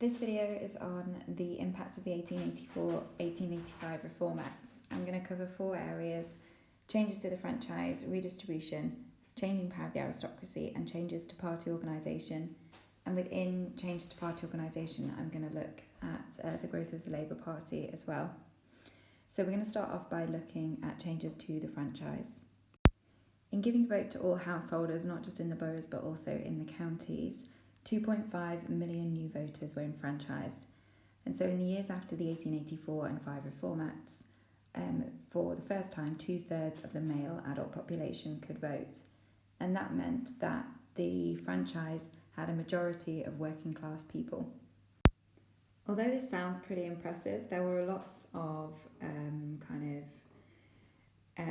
This video is on the impact of the 1884-1885 Reform Acts. I'm going to cover 4 areas: changes to the franchise, redistribution, changing power of the aristocracy, and changes to party organisation. And within changes to party organisation, I'm going to look at the growth of the Labour Party as well. So we're going to start off by looking at changes to the franchise. In giving the vote to all householders, not just in the boroughs but also in the counties, 2.5 million new voters were enfranchised. And so in the years after the 1884 and 5 Reform Acts, for the first time, 2/3 of the male adult population could vote. And that meant that the franchise had a majority of working class people. Although this sounds pretty impressive, there were lots of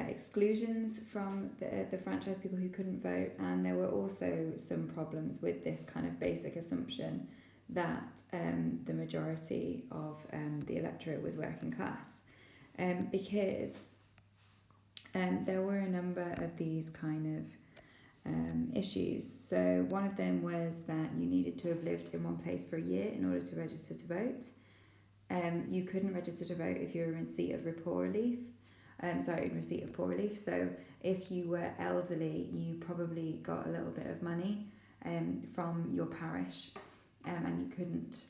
exclusions from the franchise people who couldn't vote, and there were also some problems with this kind of basic assumption that the majority of the electorate was working class, because there were a number of these kind of issues. So one of them was that you needed to have lived in one place for a year in order to register to vote. You couldn't register to vote if you were in receipt of poor relief. So if you were elderly, you probably got a little bit of money from your parish, and you couldn't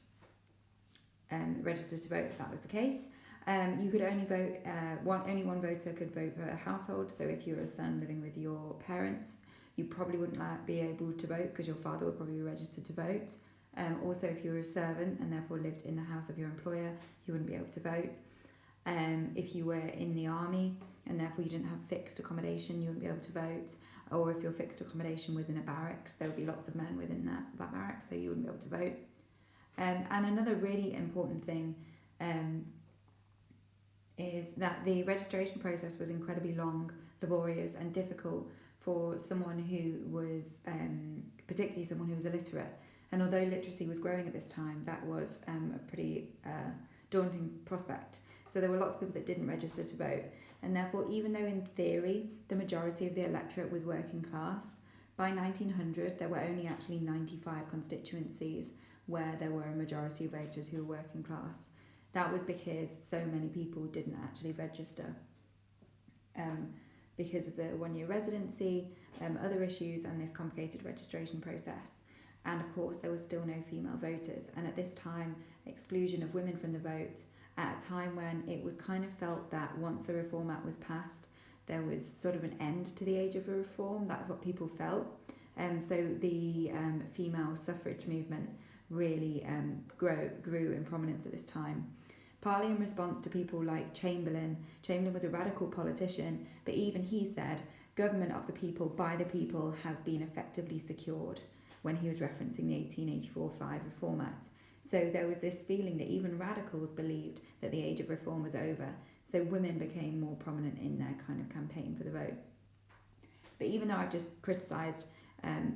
register to vote if that was the case. You could only vote, only one voter could vote per household. So if you were a son living with your parents, you probably wouldn't be able to vote because your father would probably be registered to vote. Also, if you were a servant and therefore lived in the house of your employer, you wouldn't be able to vote. If you were in the army and therefore you didn't have fixed accommodation, you wouldn't be able to vote. Or if your fixed accommodation was in a barracks, there would be lots of men within that barracks, so you wouldn't be able to vote. And another really important thing is that the registration process was incredibly long, laborious and difficult for someone who was, particularly someone who was illiterate. And although literacy was growing at this time, that was a pretty daunting prospect. So there were lots of people that didn't register to vote. And therefore, even though in theory the majority of the electorate was working class, by 1900 there were only actually 95 constituencies where there were a majority of voters who were working class. That was because so many people didn't actually register. Because of the one-year residency, other issues and this complicated registration process. And of course there were still no female voters, and at this time exclusion of women from the vote, at a time when it was kind of felt that once the Reform Act was passed there was sort of an end to the age of reform. That's what people felt. So the female suffrage movement really grew in prominence at this time. Partly in response to people like Chamberlain. Chamberlain was a radical politician, but even he said, "Government of the people, by the people has been effectively secured," when he was referencing the 1884-5 Reform Act. So there was this feeling that even radicals believed that the age of reform was over. So women became more prominent in their kind of campaign for the vote. But even though I've just criticised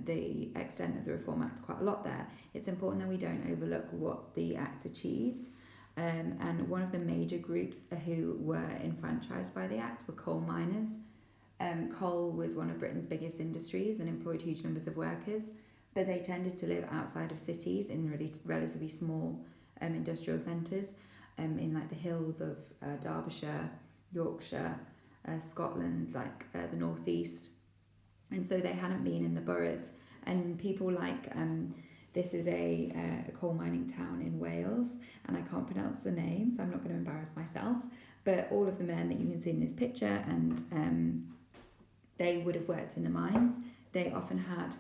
the extent of the Reform Act quite a lot there, it's important that we don't overlook what the Act achieved. And one of the major groups who were enfranchised by the Act were coal miners. Coal was one of Britain's biggest industries and employed huge numbers of workers, but they tended to live outside of cities in really relatively small industrial centres, in like the hills of Derbyshire, Yorkshire, Scotland, like the northeast. And so they hadn't been in the boroughs. And people like, this is a coal mining town in Wales, and I can't pronounce the name, so I'm not going to embarrass myself, but all of the men that you can see in this picture, and they would have worked in the mines. They often had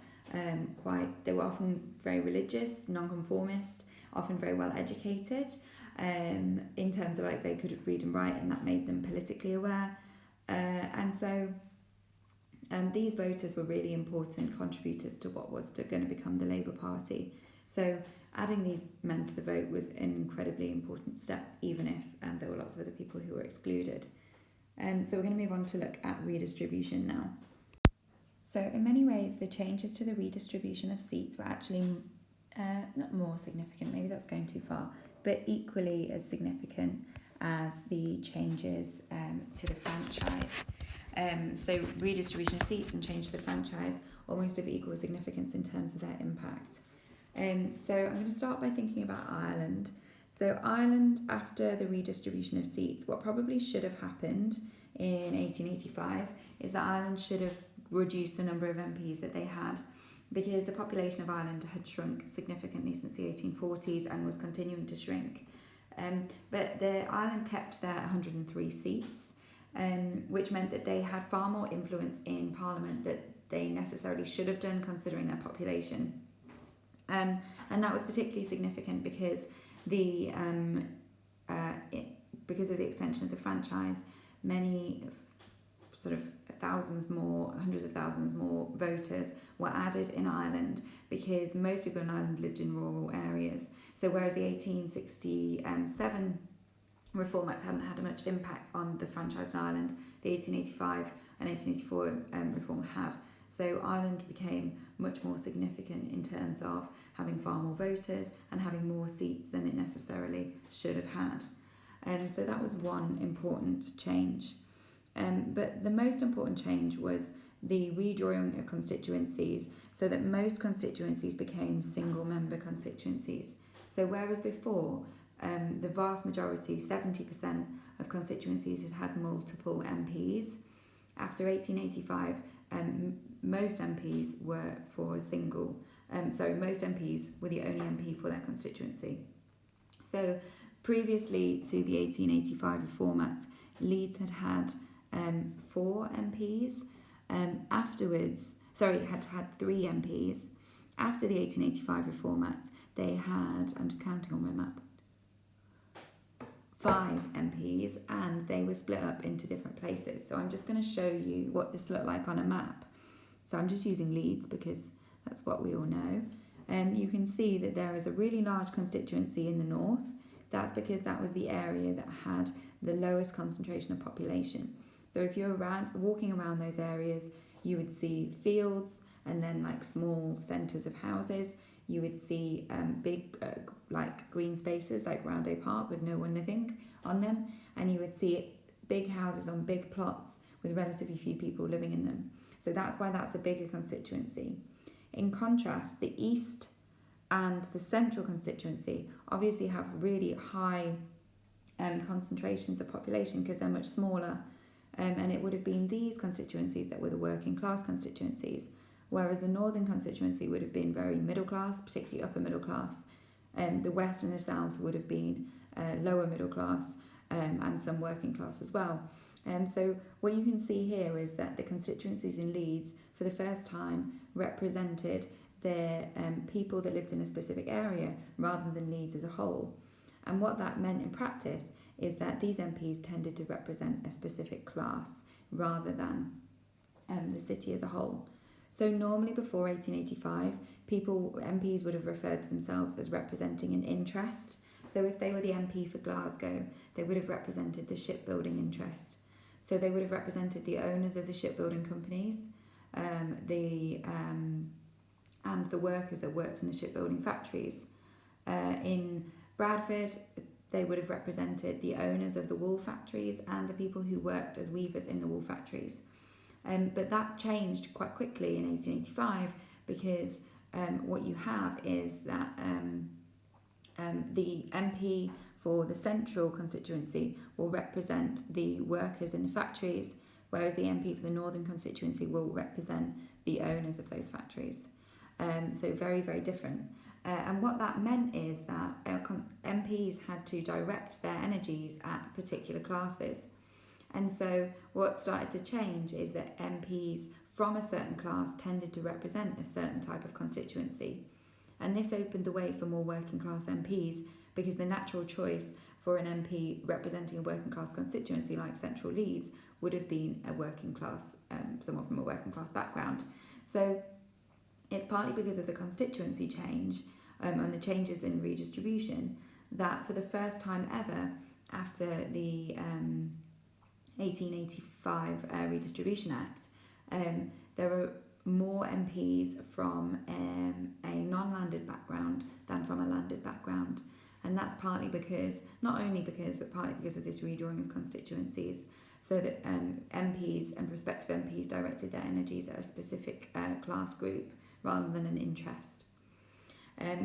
they were often very religious, non-conformist, often very well educated, in terms of like they could read and write, and that made them politically aware. And so these voters were really important contributors to what was going to become the Labour Party. So adding these men to the vote was an incredibly important step, even if there were lots of other people who were excluded. So we're going to move on to look at redistribution now. So in many ways, the changes to the redistribution of seats were actually not more significant, maybe that's going too far, but equally as significant as the changes to the franchise. So redistribution of seats and change to the franchise almost of equal significance in terms of their impact. So I'm going to start by thinking about Ireland. So Ireland, after the redistribution of seats, what probably should have happened in 1885 is that Ireland should have reduced the number of MPs that they had, because the population of Ireland had shrunk significantly since the 1840s and was continuing to shrink. But Ireland kept their 103 seats, which meant that they had far more influence in Parliament that they necessarily should have done considering their population. And that was particularly significant because because of the extension of the franchise, many sort of hundreds of thousands more voters were added in Ireland, because most people in Ireland lived in rural areas. So whereas the 1867 Reform Act hadn't had much impact on the franchise in Ireland, the 1885 and 1884 reform had. So Ireland became much more significant in terms of having far more voters and having more seats than it necessarily should have had. So that was one important change. But the most important change was the redrawing of constituencies, so that most constituencies became single-member constituencies. So whereas before, the vast majority, 70% of constituencies had multiple MPs, after 1885, most MPs were for a single. Most MPs were the only MP for their constituency. So previously to the 1885 Reform Act, Leeds had 4 MPs. Had 3 MPs. After the 1885 Reform Act, they had, I'm just counting on my map, 5 MPs, and they were split up into different places. So I'm just going to show you what this looked like on a map. So I'm just using Leeds because that's what we all know. You can see that there is a really large constituency in the north. That's because that was the area that had the lowest concentration of population. So if you're walking around those areas, you would see fields and then like small centres of houses. You would see big green spaces like Roundhay Park with no one living on them, and you would see big houses on big plots with relatively few people living in them. So that's why that's a bigger constituency. In contrast, the east and the central constituency obviously have really high concentrations of population because they're much smaller. And it would have been these constituencies that were the working class constituencies, whereas the northern constituency would have been very middle class, particularly upper middle class. The west and the south would have been lower middle class and some working class as well. So what you can see here is that the constituencies in Leeds, for the first time, represented the people that lived in a specific area rather than Leeds as a whole. And what that meant in practice is that these MPs tended to represent a specific class rather than the city as a whole. So normally before 1885, MPs would have referred to themselves as representing an interest. So if they were the MP for Glasgow, they would have represented the shipbuilding interest. So they would have represented the owners of the shipbuilding companies, and the workers that worked in the shipbuilding factories. In Bradford, they would have represented the owners of the wool factories and the people who worked as weavers in the wool factories. But that changed quite quickly in 1885 because what you have is that the MP for the central constituency will represent the workers in the factories, whereas the MP for the northern constituency will represent the owners of those factories. So very, very different. And what that meant is that MPs had to direct their energies at particular classes. And so what started to change is that MPs from a certain class tended to represent a certain type of constituency. And this opened the way for more working class MPs, because the natural choice for an MP representing a working class constituency like Central Leeds would have been a working class, someone from a working class background. So it's partly because of the constituency change and the changes in redistribution that for the first time ever after the 1885 Redistribution Act, there were more MPs from a non-landed background than from a landed background. And that's partly because, not only because, but partly because of this redrawing of constituencies, so that MPs and prospective MPs directed their energies at a specific class group rather than an interest.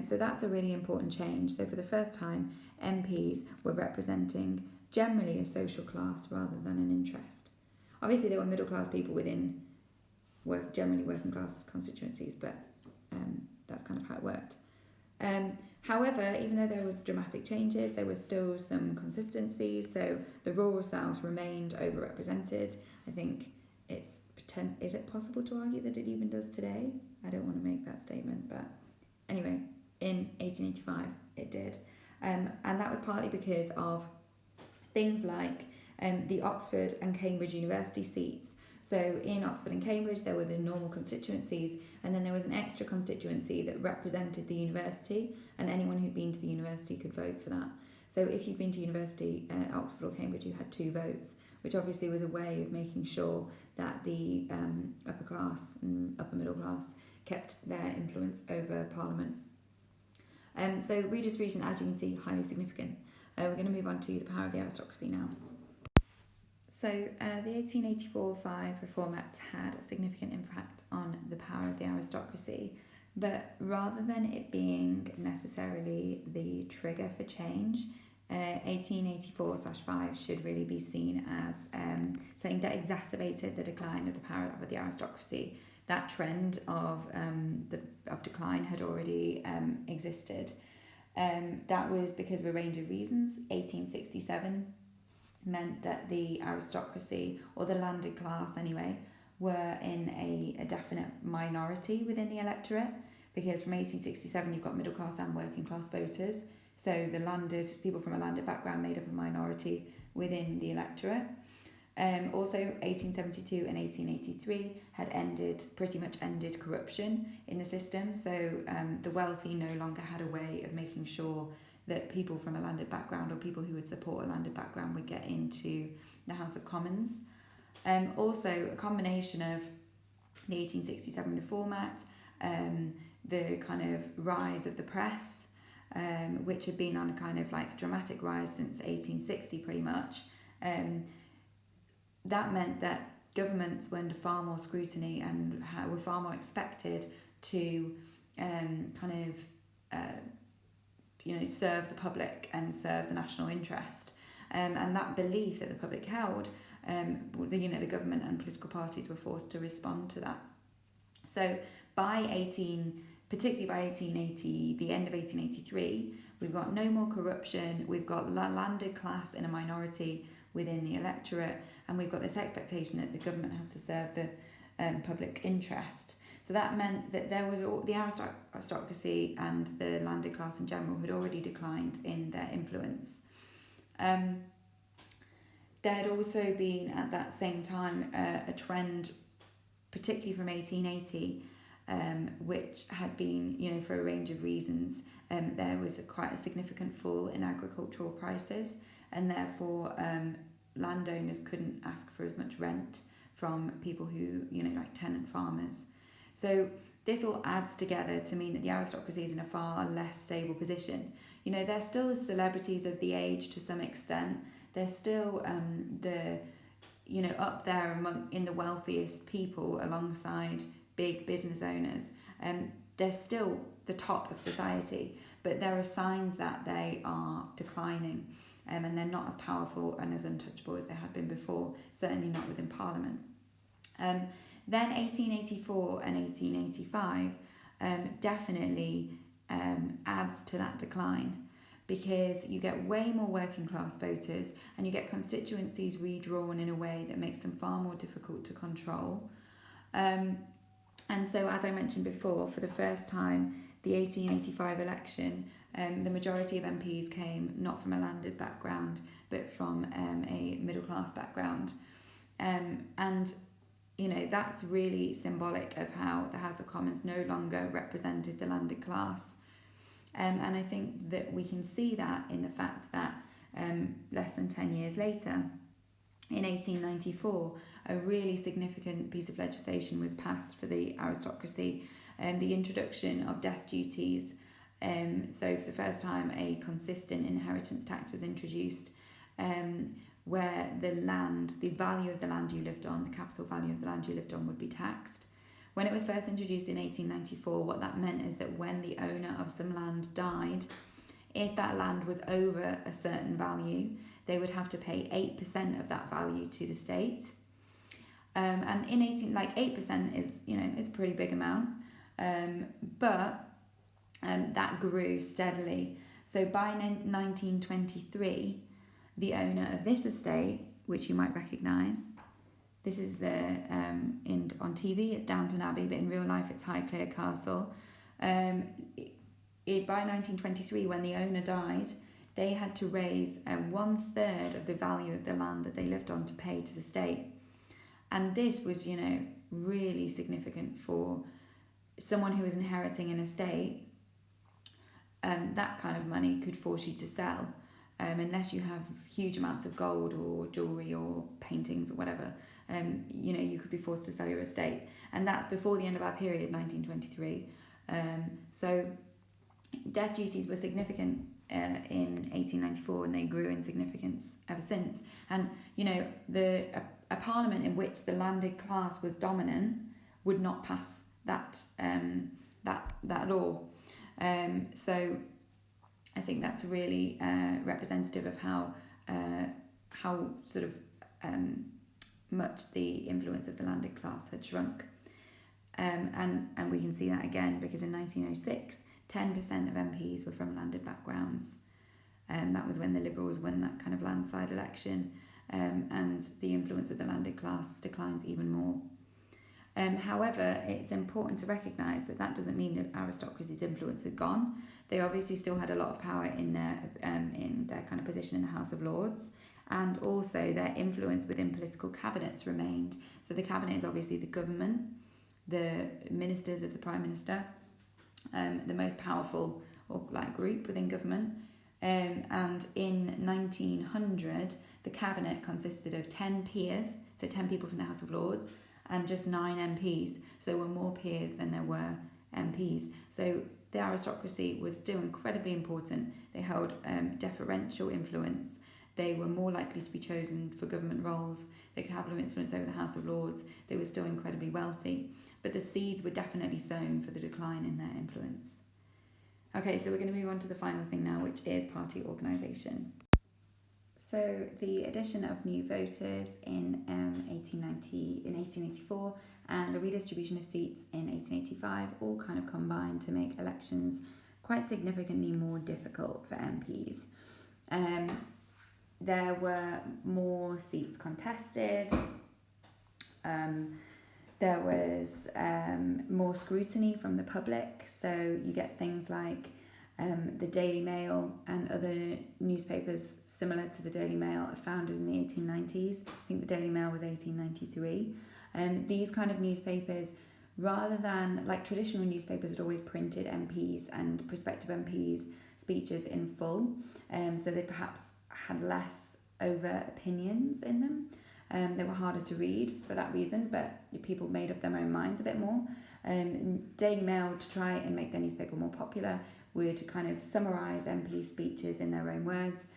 So that's a really important change. So for the first time, MPs were representing generally a social class rather than an interest. Obviously, there were middle class people within generally working class constituencies, but that's kind of how it worked. However, even though there was dramatic changes, there were still some consistencies. So the rural south remained overrepresented. I think is it possible to argue that it even does today? I don't want to make that statement, but anyway, in 1885 it did. And that was partly because of things like the Oxford and Cambridge University seats. So in Oxford and Cambridge there were the normal constituencies, and then there was an extra constituency that represented the university, and anyone who'd been to the university could vote for that. So if you'd been to university at Oxford or Cambridge, you had 2 votes, which obviously was a way of making sure that the upper class and upper middle class kept their influence over Parliament. So redistribution, as you can see, highly significant. We're going to move on to the power of the aristocracy now. So the 1884-5 Reform Act had a significant impact on the power of the aristocracy, but rather than it being necessarily the trigger for change, 1884/5 should really be seen as something that exacerbated the decline of the power of the aristocracy. That trend of decline had already existed. That was because of a range of reasons. 1867 meant that the aristocracy, or the landed class anyway, were in a definite minority within the electorate, because from 1867 you've got middle class and working class voters. So the landed people from a landed background made up a minority within the electorate. Also 1872 and 1883 had pretty much ended corruption in the system. So the wealthy no longer had a way of making sure that people from a landed background, or people who would support a landed background, would get into the House of Commons. Also a combination of the 1867 Reform Act, the kind of rise of the press, which had been on a kind of like dramatic rise since 1860 pretty much. That meant that governments were under far more scrutiny and were far more expected to serve the public and serve the national interest. And that belief that the public held, the government and political parties were forced to respond to that. So particularly by 1880, the end of 1883, we've got no more corruption, we've got landed class in a minority within the electorate, and we've got this expectation that the government has to serve the public interest. So that meant that there was the aristocracy and the landed class in general had already declined in their influence. There had also been at that same time a trend, particularly from 1880, which had been, for a range of reasons, there was quite a significant fall in agricultural prices, and therefore landowners couldn't ask for as much rent from people who, like tenant farmers. So this all adds together to mean that the aristocracy is in a far less stable position. They're still the celebrities of the age to some extent. They're still up there in the wealthiest people alongside big business owners. They're still the top of society, but there are signs that they are declining, and they're not as powerful and as untouchable as they had been before, certainly not within Parliament. Then 1884 and 1885 definitely adds to that decline, because you get way more working class voters and you get constituencies redrawn in a way that makes them far more difficult to control. And so, as I mentioned before, for the first time, the 1885 election, the majority of MPs came not from a landed background, but from a middle class background. And that's really symbolic of how the House of Commons no longer represented the landed class. And I think that we can see that in the fact that less than 10 years later, in 1894, a really significant piece of legislation was passed for the aristocracy, the introduction of death duties. So for the first time, a consistent inheritance tax was introduced, where the value of the land you lived on, the capital value of the land you lived on, would be taxed, When it was first introduced in 1894, what that meant is that when the owner of some land died, if that land was over a certain value, they would have to pay 8% of that value to the state. And in 8% is, is a pretty big amount. But that grew steadily. So by 1923, the owner of this estate, which you might recognise, this is on TV it's Downton Abbey, but in real life it's Highclere Castle. By 1923, when the owner died, they had to raise 1/3 of the value of the land that they lived on to pay to the state. And this was, really significant for someone who was inheriting an estate. That kind of money could force you to sell, unless you have huge amounts of gold or jewellery or paintings or whatever. You could be forced to sell your estate. And that's before the end of our period, 1923. So death duties were significant in 1894, and they grew in significance ever since. And a parliament in which the landed class was dominant would not pass that law. So I think that's really representative of how sort of much the influence of the landed class had shrunk. And we can see that again because in 1906, 10% of MPs were from landed backgrounds. That was when the Liberals won that kind of landslide election, and the influence of the landed class declines even more. However, it's important to recognise that doesn't mean that aristocracy's influence had gone. They obviously still had a lot of power in their kind of position in the House of Lords, and also their influence within political cabinets remained. So the cabinet is obviously the government, the ministers of the Prime Minister, the most powerful group within government. And in 1900, the cabinet consisted of 10 peers, so 10 people from the House of Lords, and just 9 MPs. So there were more peers than there were MPs. So the aristocracy was still incredibly important. They held deferential influence. They were more likely to be chosen for government roles. They could have influence over the House of Lords. They were still incredibly wealthy. But the seeds were definitely sown for the decline in their influence. Okay, so we're going to move on to the final thing now, which is party organisation. So the addition of new voters in 1884 and the redistribution of seats in 1885 all kind of combined to make elections quite significantly more difficult for MPs. There were more seats contested. There was more scrutiny from the public, so you get things like the Daily Mail and other newspapers similar to the Daily Mail are founded in the 1890s. I think the Daily Mail was 1893. These kind of newspapers, rather than traditional newspapers, had always printed MPs and prospective MPs' speeches in full, so they perhaps had less overt opinions in them. They were harder to read for that reason, but people made up their own minds a bit more. Daily Mail, to try and make their newspaper more popular, would kind of summarise MPs' speeches in their own words.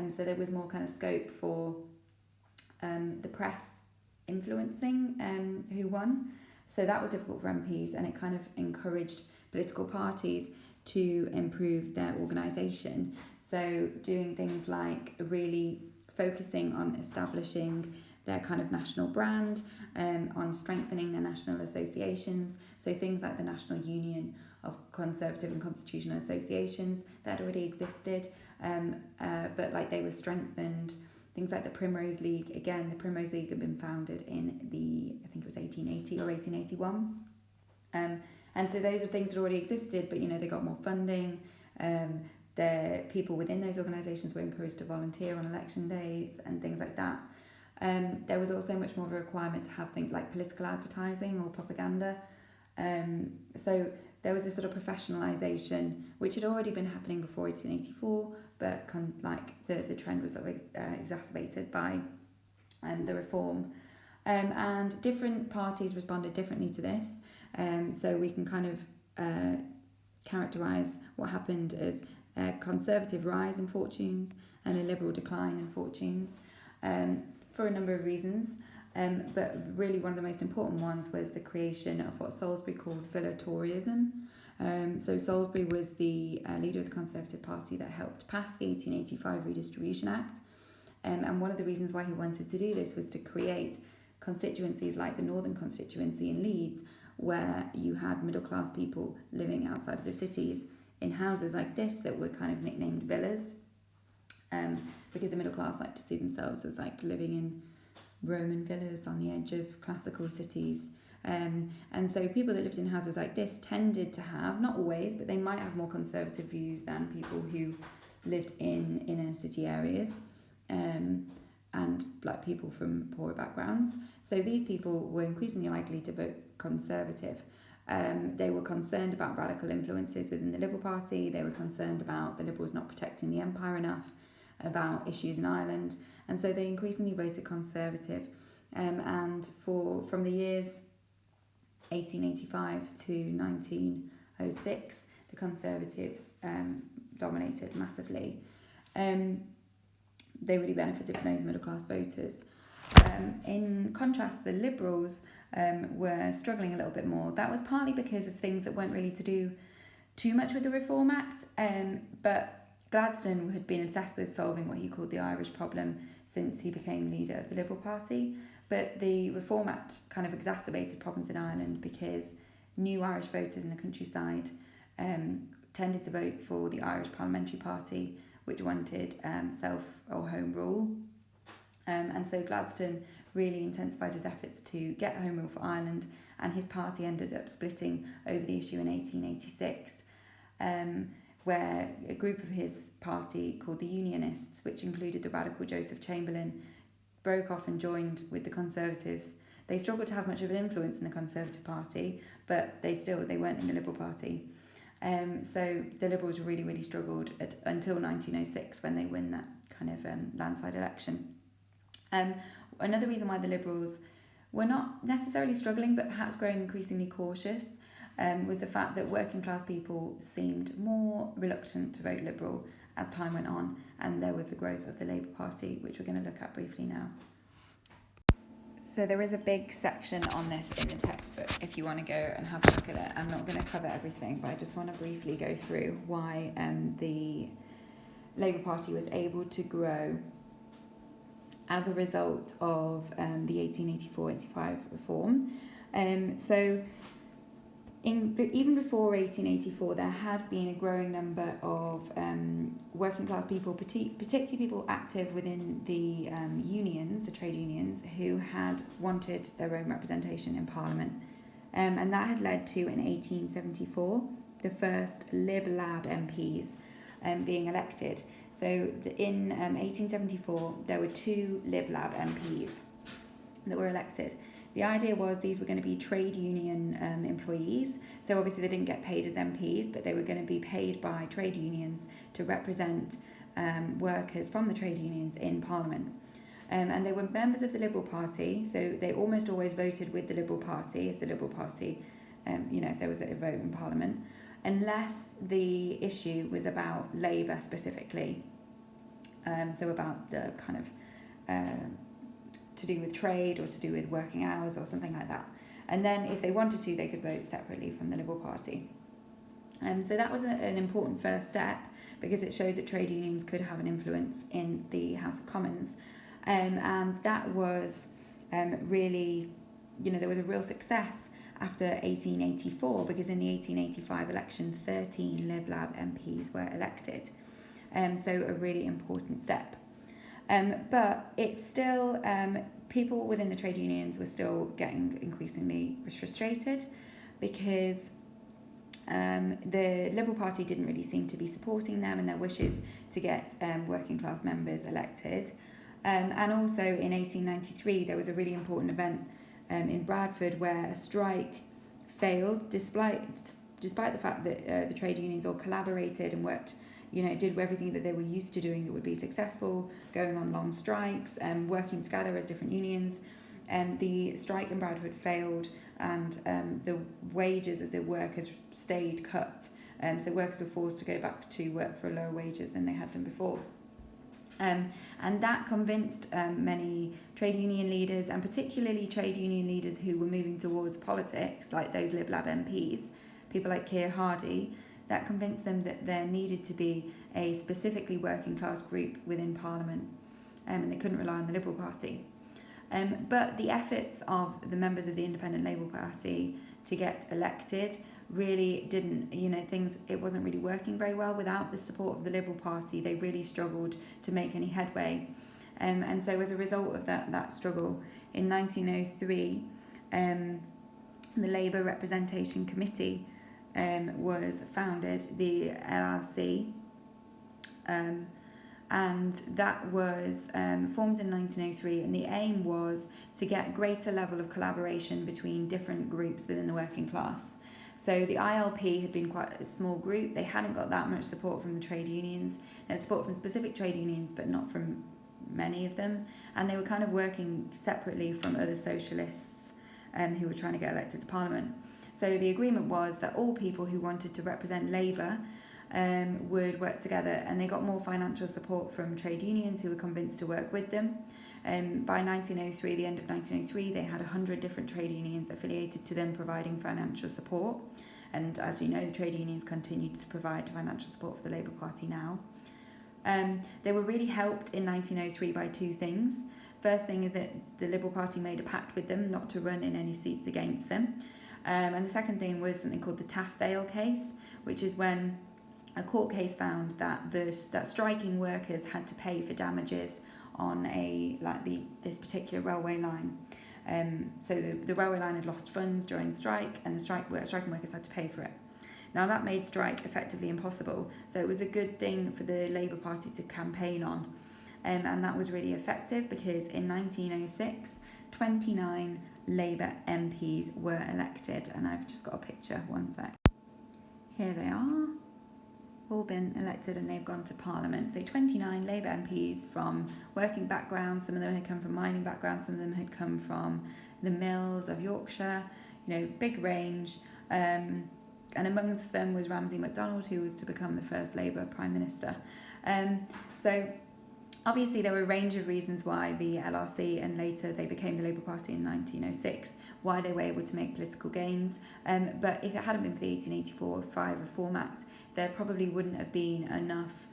So there was more kind of scope for the press influencing who won. So that was difficult for MPs, and it kind of encouraged political parties to improve their organisation. So doing things like really focusing on establishing their kind of national brand, on strengthening their national associations. So things like the National Union of Conservative and Constitutional Associations that already existed, but they were strengthened. Things like the Primrose League. Again, the Primrose League had been founded in I think it was 1880 or 1881. And so those are things that already existed, but they got more funding. The people within those organisations were encouraged to volunteer on election days and things like that. There was also much more of a requirement to have things like political advertising or propaganda. So there was this sort of professionalisation, which had already been happening before 1884, but the trend was sort of exacerbated by the reform. And different parties responded differently to this. So we can kind of characterise what happened as a conservative rise in fortunes and a liberal decline in fortunes. For a number of reasons. But really one of the most important ones was the creation of what Salisbury called villa Toryism. So Salisbury was the leader of the Conservative Party that helped pass the 1885 Redistribution Act. And one of the reasons why he wanted to do this was to create constituencies like the Northern constituency in Leeds, where you had middle class people living outside of the cities in houses like this that were kind of nicknamed villas, because the middle class like to see themselves as like living in Roman villas on the edge of classical cities. And so people that lived in houses like this tended to have, not always, but they might have more conservative views than people who lived in inner city areas, and black people from poorer backgrounds. So these people were increasingly likely to vote Conservative. They were concerned about radical influences within the Liberal Party. They were concerned about the Liberals not protecting the empire enough, about issues in Ireland, and so they increasingly voted Conservative. And from the years 1885 to 1906, the Conservatives dominated massively. They really benefited from those middle class voters. In contrast, the Liberals were struggling a little bit more. That was partly because of things that weren't really to do too much with the Reform Act, but Gladstone had been obsessed with solving what he called the Irish problem since he became leader of the Liberal Party. But the Reform Act kind of exacerbated problems in Ireland because new Irish voters in the countryside tended to vote for the Irish Parliamentary Party, which wanted self or home rule. And so Gladstone really intensified his efforts to get home rule for Ireland, and his party ended up splitting over the issue in 1886, where a group of his party called the Unionists, which included the radical Joseph Chamberlain, broke off and joined with the Conservatives. They struggled to have much of an influence in the Conservative Party, but they weren't in the Liberal Party. So the Liberals really, really struggled until 1906 when they win that kind of landslide election. Another reason why the Liberals were not necessarily struggling, but perhaps growing increasingly cautious, was the fact that working class people seemed more reluctant to vote Liberal as time went on, and there was the growth of the Labour Party, which we're going to look at briefly now. So there is a big section on this in the textbook if you want to go and have a look at it. I'm not going to cover everything, but I just want to briefly go through why the Labour Party was able to grow as a result of the 1884-85 reform. Even before 1884, there had been a growing number of working class people, particularly people active within the unions, the trade unions, who had wanted their own representation in Parliament. And that had led to, in 1874, the first Lib Lab MPs being elected. So in 1874, there were 2 Lib Lab MPs that were elected. The idea was these were going to be trade union employees. So obviously they didn't get paid as MPs, but they were going to be paid by trade unions to represent workers from the trade unions in Parliament. And they were members of the Liberal Party, so they almost always voted with the Liberal Party if the Liberal Party, if there was a vote in Parliament, unless the issue was about Labour specifically, so about the kind of to do with trade or to do with working hours or something like that. And then if they wanted to, they could vote separately from the Liberal Party. So that was an important first step because it showed that trade unions could have an influence in the House of Commons. And that was really, there was a real success after 1884 because in the 1885 election, 13 Lib Lab MPs were elected. So a really important step. But it's still, people within the trade unions were still getting increasingly frustrated because the Liberal Party didn't really seem to be supporting them in their wishes to get working class members elected. And also in 1893, there was a really important event in Bradford where a strike failed despite the fact that the trade unions all collaborated and worked, did everything that they were used to doing that would be successful, going on long strikes, working together as different unions. The strike in Bradford failed and the wages of the workers stayed cut. So workers were forced to go back to work for lower wages than they had done before. And that convinced many trade union leaders, and particularly trade union leaders who were moving towards politics, like those Lib Lab MPs, people like Keir Hardie, that convinced them that there needed to be a specifically working class group within Parliament, and they couldn't rely on the Liberal Party. But the efforts of the members of the Independent Labour Party to get elected really didn't, it wasn't really working very well. Without the support of the Liberal Party, they really struggled to make any headway. And so as a result of that struggle, in 1903, the Labour Representation Committee was founded, the LRC, and that was formed in 1903, and the aim was to get a greater level of collaboration between different groups within the working class. So the ILP had been quite a small group. They hadn't got that much support from the trade unions. They had support from specific trade unions, but not from many of them. And they were kind of working separately from other socialists who were trying to get elected to Parliament. So the agreement was that all people who wanted to represent Labour would work together, and they got more financial support from trade unions who were convinced to work with them. By 1903, the end of 1903, they had 100 different trade unions affiliated to them providing financial support. And as you know, the trade unions continued to provide financial support for the Labour Party now. They were really helped in 1903 by two things. First thing is that the Liberal Party made a pact with them not to run in any seats against them. And the second thing was something called the Taff Vale case, which is when a court case found that that striking workers had to pay for damages on this particular railway line. So the railway line had lost funds during the strike, and the striking workers had to pay for it. Now that made strike effectively impossible, so it was a good thing for the Labour Party to campaign on, and that was really effective because in 1906, 29 Labour MPs were elected, and I've just got a picture, one sec. Here they are. All been elected and they've gone to Parliament. So 29 Labour MPs from working backgrounds. Some of them had come from mining backgrounds, some of them had come from the mills of Yorkshire, big range. And amongst them was Ramsay MacDonald, who was to become the first Labour Prime Minister. So obviously there were a range of reasons why the LRC, and later they became the Labour Party in 1906, why they were able to make political gains. But if it hadn't been for the 1884-5 Reform Act, there probably wouldn't have been enough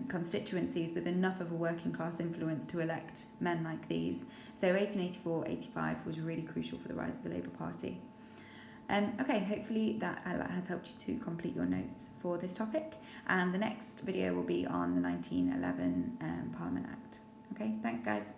constituencies with enough of a working class influence to elect men like these. So 1884-85 was really crucial for the rise of the Labour Party. Okay, hopefully that has helped you to complete your notes for this topic, and the next video will be on the 1911 Parliament Act. Okay, thanks guys.